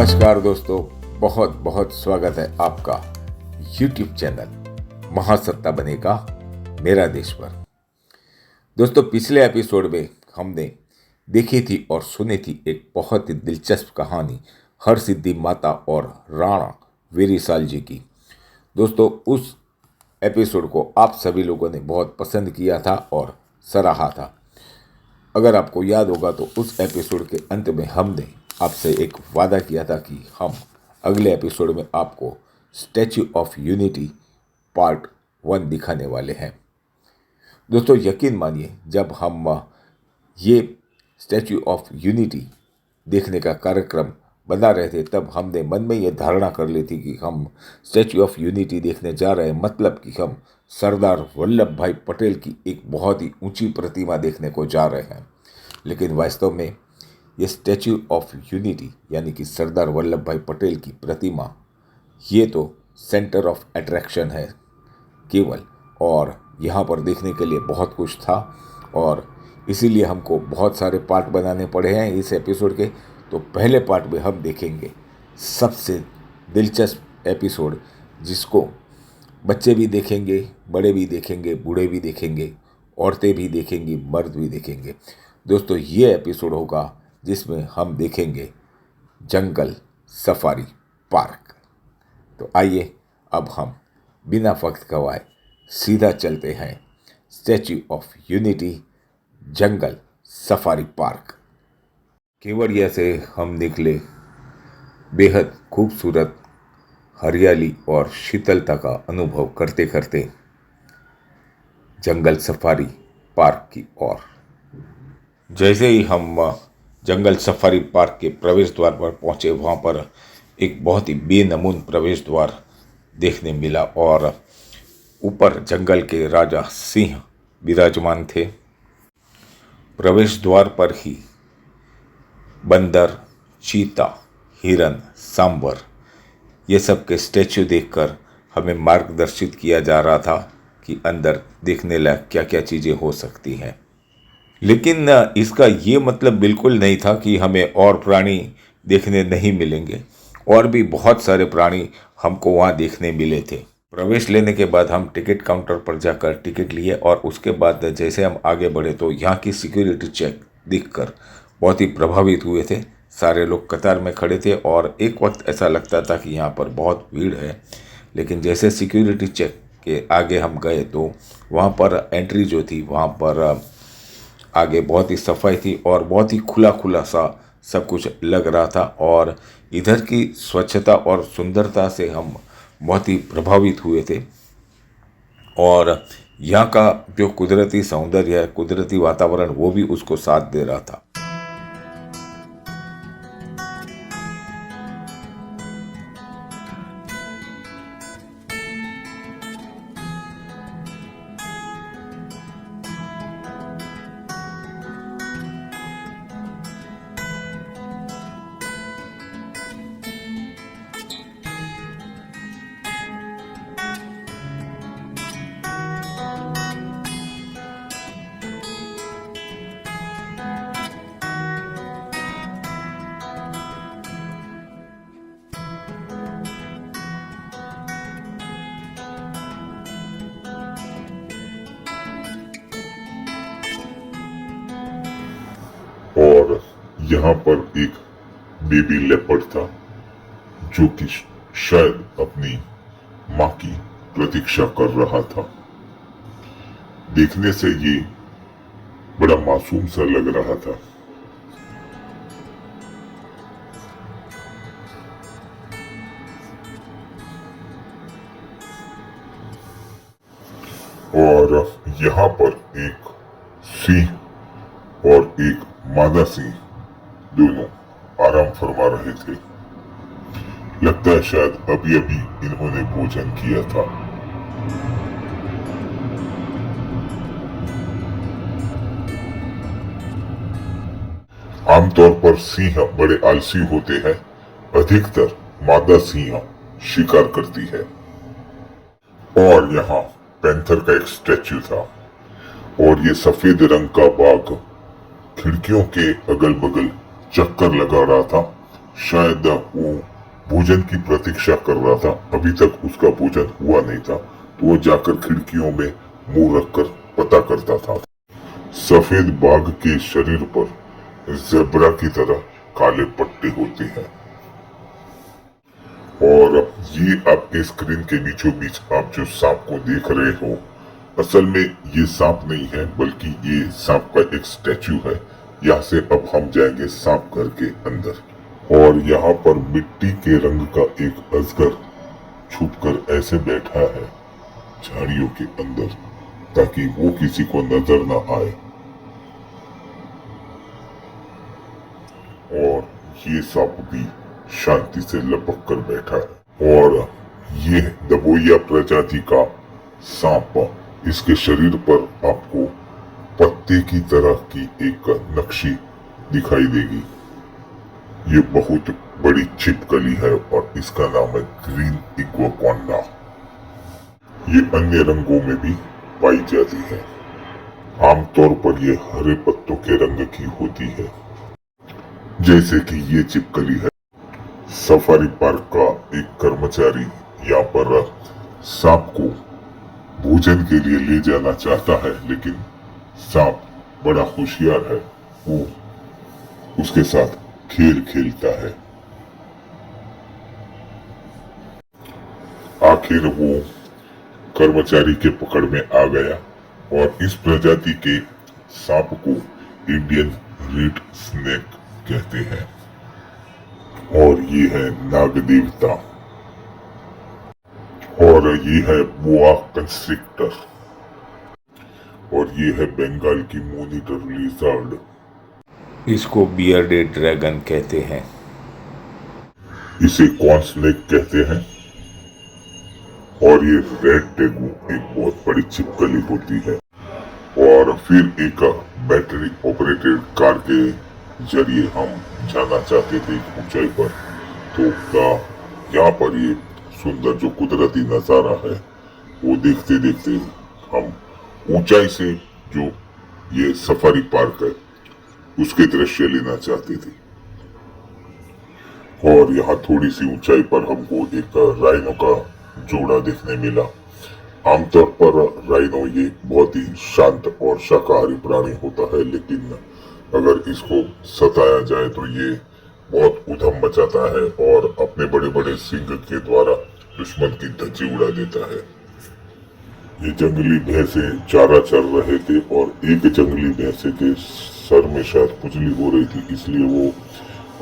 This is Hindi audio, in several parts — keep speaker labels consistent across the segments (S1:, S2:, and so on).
S1: नमस्कार दोस्तों, बहुत बहुत स्वागत है आपका YouTube चैनल महासत्ता बनेगा मेरा देश पर। दोस्तों, पिछले एपिसोड में हमने देखी थी और सुनी थी एक बहुत ही दिलचस्प कहानी हरसिद्धि माता और राणा वीरीसाल जी की। दोस्तों, उस एपिसोड को आप सभी लोगों ने बहुत पसंद किया था और सराहा था। अगर आपको याद होगा तो उस एपिसोड के अंत में हमने आपसे एक वादा किया था कि हम अगले एपिसोड में आपको स्टैच्यू ऑफ यूनिटी पार्ट 1 दिखाने वाले हैं। दोस्तों, यकीन मानिए, जब हम ये स्टैच्यू ऑफ यूनिटी देखने का कार्यक्रम बना रहे थे तब हमने मन में ये धारणा कर ली थी कि हम स्टैच्यू ऑफ यूनिटी देखने जा रहे हैं, मतलब कि हम सरदार वल्लभ भाई पटेल की एक बहुत ही ऊंची प्रतिमा देखने को जा रहे हैं। लेकिन वास्तव में ये स्टैच्यू ऑफ यूनिटी यानी कि सरदार वल्लभ भाई पटेल की प्रतिमा, ये तो सेंटर ऑफ अट्रैक्शन है केवल, और यहाँ पर देखने के लिए बहुत कुछ था और इसीलिए हमको बहुत सारे पार्ट बनाने पड़े हैं इस एपिसोड के। तो पहले पार्ट में हम देखेंगे सबसे दिलचस्प एपिसोड, जिसको बच्चे भी देखेंगे, बड़े भी देखेंगे, बूढ़े भी देखेंगे, औरतें भी देखेंगी, मर्द भी देखेंगे। दोस्तों, ये एपिसोड होगा जिसमें हम देखेंगे जंगल सफारी पार्क। तो आइए अब हम बिना वक्त गवाए सीधा चलते हैं statue of unity jungle safari park. Kevadia से हम निकले बेहद खूबसूरत हरियाली और शीतलता का अनुभव करते करते जंगल सफारी पार्क की ओर। जैसे ही हम जंगल सफारी पार्क के प्रवेश द्वार पर पहुंचे, वहां पर एक बहुत ही बेनमून प्रवेश द्वार देखने मिला और ऊपर जंगल के राजा सिंह विराजमान थे। प्रवेश द्वार पर ही बंदर, चीता, हिरन, सांबर, ये सब के स्टैच्यू देखकर हमें मार्गदर्शित किया जा रहा था कि अंदर देखने लायक क्या क्या चीज़ें हो सकती हैं। लेकिन इसका ये मतलब बिल्कुल नहीं था कि हमें और प्राणी देखने नहीं मिलेंगे। और भी बहुत सारे प्राणी हमको वहाँ देखने मिले थे। प्रवेश लेने के बाद हम टिकट काउंटर पर जाकर टिकट लिए और उसके बाद जैसे हम आगे बढ़े तो यहाँ की सिक्योरिटी चेक दिखकर बहुत ही प्रभावित हुए थे। सारे लोग कतार में खड़े थे और एक वक्त ऐसा लगता था कि यहाँ पर बहुत भीड़ है। लेकिन जैसे सिक्योरिटी चेक के आगे हम गए तो वहाँ पर एंट्री जो थी, वहाँ पर आगे बहुत ही सफाई थी और बहुत ही खुला खुला सा सब कुछ लग रहा था। और इधर की स्वच्छता और सुंदरता से हम बहुत ही प्रभावित हुए थे। और यहाँ का जो कुदरती सौंदर्य है, कुदरती वातावरण, वो भी उसको साथ दे रहा था।
S2: और यहाँ पर एक बेबी लेपर्ड था जो कि शायद अपनी माँ की प्रतीक्षा कर रहा था। देखने से ये बड़ा मासूम सा लग रहा था। और यहाँ पर एक सिंह और एक मादा सिंह दोनों आराम फरमा रहे थे। लगता है शायद अभी अभी इन्होंने भोजन किया था। आमतौर पर सिंह बड़े आलसी होते हैं। अधिकतर मादा सिंह शिकार करती है। और यहाँ पैंथर का एक स्टैच्यू था और ये सफेद रंग का बाघ खिड़कियों के अगल बगल चक्कर लगा रहा था। शायद वो भोजन की प्रतीक्षा कर रहा था, अभी तक उसका भोजन हुआ नहीं था, तो वो जाकर खिड़कियों में मुंह रखकर पता करता था। सफेद बाघ के शरीर पर ज़ेब्रा की तरह काले पट्टे होते हैं और ये आपके स्क्रीन के बीचों बीच आप जो सांप को देख रहे हो, असल में ये सांप नहीं है बल्कि ये सांप का एक स्टैचू है। यहाँ से अब हम जाएंगे सांप घर के अंदर और यहाँ पर मिट्टी के रंग का एक अजगर छुपकर ऐसे बैठा है झाड़ियों के अंदर ताकि वो किसी को नजर ना आए। और ये सांप भी शांति से लपक कर बैठा है और ये दबोइया प्रजाति का सांप, इसके शरीर पर आपको पत्ते की तरह की एक नक्शी दिखाई देगी। ये बहुत बड़ी छिपकली है और इसका नाम है ग्रीन इग्वाकोंडा। ये अन्य रंगों में भी पाई जाती है। आमतौर पर ये हरे पत्तों के रंग की होती है। जैसे कि ये छिपकली है। सफारी पार्क का एक कर्मचारी यहाँ पर सांप को भोजन के लिए ले जाना चाहता है, लेकिन सांप बड़ा होशियार है, वो उसके साथ खेल खेलता है। आखिर वो कर्मचारी के पकड़ में आ गया और इस प्रजाति के सांप को इंडियन रेड स्नेक कहते हैं और ये है नाग देवता और ये है बोआ कंस्ट्रिक्टर और ये है बंगाल की मॉनिटर लिजर्ड।
S1: इसको बियर्डेड ड्रैगन कहते हैं।
S2: इसे कॉर्न स्नेक कहते हैं और ये रेड टेगू एक बहुत बड़ी छिपकली होती है। और फिर एक बैटरी ऑपरेटेड कार के जरिए हम जाना चाहते थे ऊंचाई पर, तो यहाँ पर ये सुंदर जो कुदरती नजारा है वो देखते देखते हम ऊंचाई से जो ये सफारी पार्क है उसके दृश्य लेना चाहते थे। और यहाँ थोड़ी सी ऊंचाई पर हमको एक राइनो का जोड़ा देखने मिला। आमतौर पर राइनो ये बहुत ही शांत और शाकाहारी प्राणी होता है, लेकिन अगर इसको सताया जाए तो ये बहुत उधम मचाता है और अपने बड़े बड़े सिंग के द्वारा दुश्मन की धज्जी उड़ा देता है। ये जंगली भैंसे चारा चर रहे थे और एक जंगली भैंसे के सर में शायद खुजली हो रही थी, इसलिए वो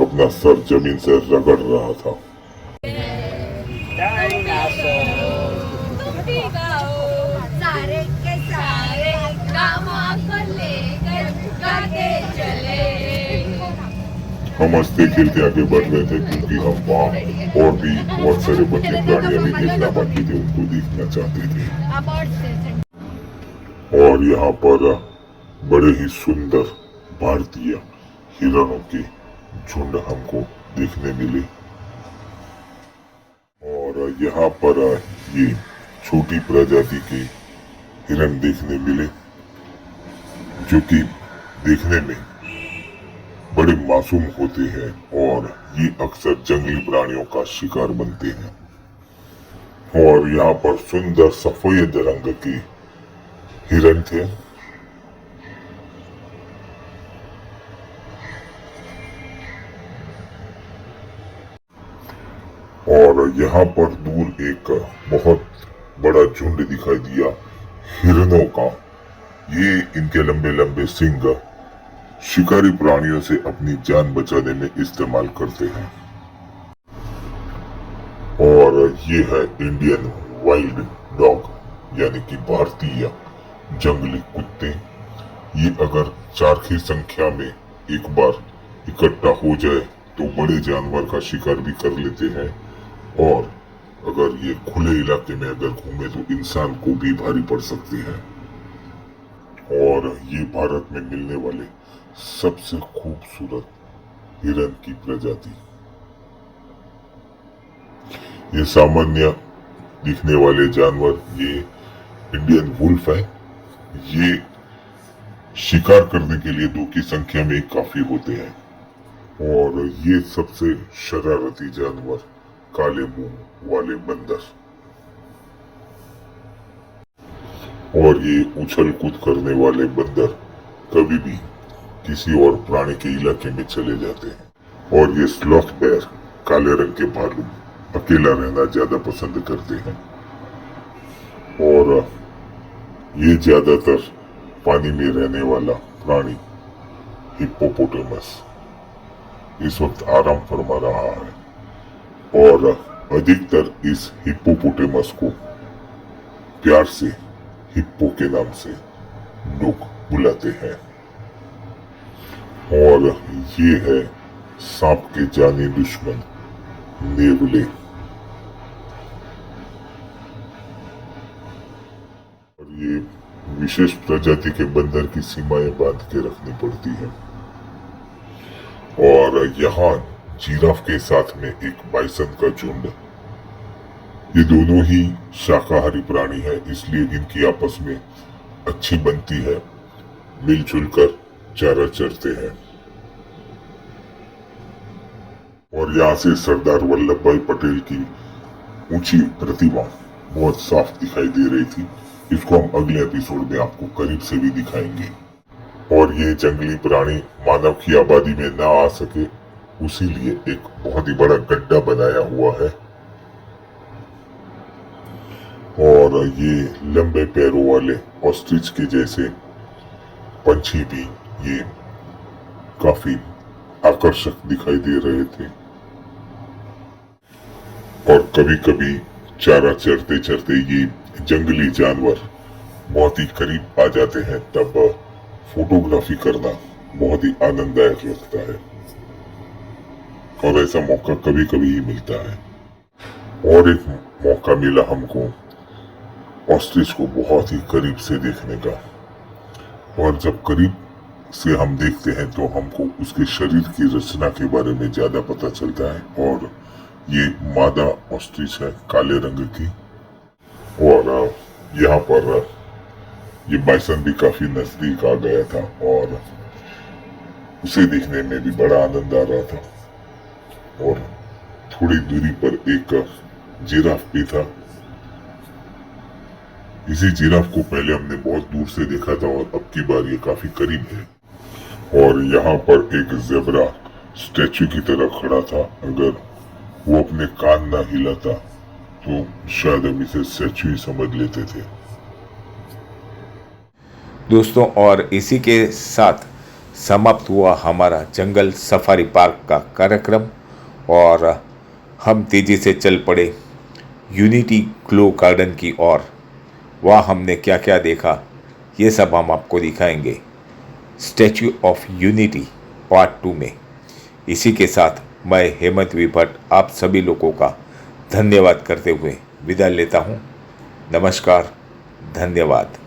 S2: अपना सर जमीन से रगड़ रहा था।
S3: सारे के सारे गामा को लेकर गाते चले।
S2: हम हंसते खेलते आगे बढ़ रहे थे क्योंकि हम वहाँ और भी बहुत सारे बच्चे प्राणी अभी देखना बाकी थे, उनको देखना चाहते थे। और यहाँ पर बड़े ही सुंदर भारतीय हिरणों के झुंड हमको देखने मिले और यहाँ पर ये छोटी प्रजाति के हिरण देखने मिले जो कि देखने में बड़े मासूम होते हैं और ये अक्सर जंगली प्राणियों का शिकार बनते हैं। और यहाँ पर सुंदर सफेद रंग के हिरण थे और यहाँ पर दूर एक बहुत बड़ा झुंड दिखाई दिया हिरणों का। ये इनके लंबे लंबे सींग शिकारी प्राणियों से अपनी जान बचाने में इस्तेमाल करते हैं। और ये है इंडियन वाइल्ड डॉग यानी कि भारतीय जंगली कुत्ते। ये अगर 4 की संख्या में एक बार इकट्ठा हो जाए तो बड़े जानवर का शिकार भी कर लेते हैं और अगर ये खुले इलाके में अगर घूमे तो इंसान को भी भारी पड़ सकते हैं। और ये भारत में मिलने वाले सबसे खूबसूरत हिरण की प्रजाति। ये सामान्य दिखने वाले जानवर ये इंडियन वुल्फ है। ये शिकार करने के लिए 2 की संख्या में काफी होते हैं और ये सबसे शरारती जानवर काले मुंह वाले बंदर, और ये उछल कूद करने वाले बंदर कभी भी किसी और प्राणी के इलाके में चले जाते हैं। और ये स्लॉथ बेयर काले रंग के भालू अकेला रहना ज्यादा पसंद करते हैं, और ये ज्यादातर पानी में रहने वाला प्राणी हिप्पोपोटामस इस वक्त आराम फरमा रहा है, और अधिकतर इस हिप्पोपोटामस को प्यार से हिप्पो के नाम से लोग बुलाते हैं। और ये है सांप के जानी दुश्मन नेवले। और ये विशेष प्रजाति के बंदर की सीमाएं बांध के रखनी पड़ती है। और यहाँ जिराफ के साथ में एक बाइसन का झुंड, ये दोनों ही शाकाहारी प्राणी है, इसलिए इनकी आपस में अच्छी बनती है, मिलजुल कर चारा चरते हैं। और यहाँ से सरदार वल्लभ भाई पटेल की ऊंची प्रतिमा बहुत साफ दिखाई दे रही थी। इसको हम अगले एपिसोड में आपको करीब से भी दिखाएंगे। और ये जंगली प्राणी मानव की आबादी में ना आ सके, उसी लिए एक बहुत ही बड़ा गड्ढा बनाया हुआ है। और ये लंबे पैरों वाले ऑस्ट्रिच के जैसे पंछी भी ये काफी आकर्षक दिखाई दे रहे थे। और कभी कभी चारा चरते चरते ये जंगली जानवर बहुत ही करीब आ जाते हैं, तब फोटोग्राफी करना बहुत ही आनंददायक लगता है, और ऐसा मौका कभी कभी ही मिलता है। और एक मौका मिला हमको ऑस्ट्रिच को बहुत ही करीब से देखने का, और जब करीब से हम देखते हैं तो हमको उसके शरीर की रचना के बारे में ज्यादा पता चलता है। और ये मादा ऑस्ट्रिच है काले रंग की, और यहाँ पर ये बाइसन भी काफी नजदीक आ गया था, और उसे देखने में भी बड़ा आनंद आ रहा था। और थोड़ी दूरी पर एक जिराफ भी था। इसी जिराफ को पहले हमने बहुत दूर से देखा था, और अब की बार ये काफी करीब है। और यहाँ पर एक ज़ेब्रा स्टैचू की तरह खड़ा था। अगर वो अपने कान ना हिलाता तो शायद हम इसे स्टैचू ही समझ लेते थे।
S1: दोस्तों, और इसी के साथ समाप्त हुआ हमारा जंगल सफारी पार्क का कार्यक्रम, और हम तेज़ी से चल पड़े यूनिटी ग्लो गार्डन की ओर। वहाँ हमने क्या क्या देखा ये सब हम आपको दिखाएंगे स्टैच्यू ऑफ यूनिटी पार्ट 2 में। इसी के साथ मैं हेमंत वी भट्ट आप सभी लोगों का धन्यवाद करते हुए विदा लेता हूँ। नमस्कार, धन्यवाद।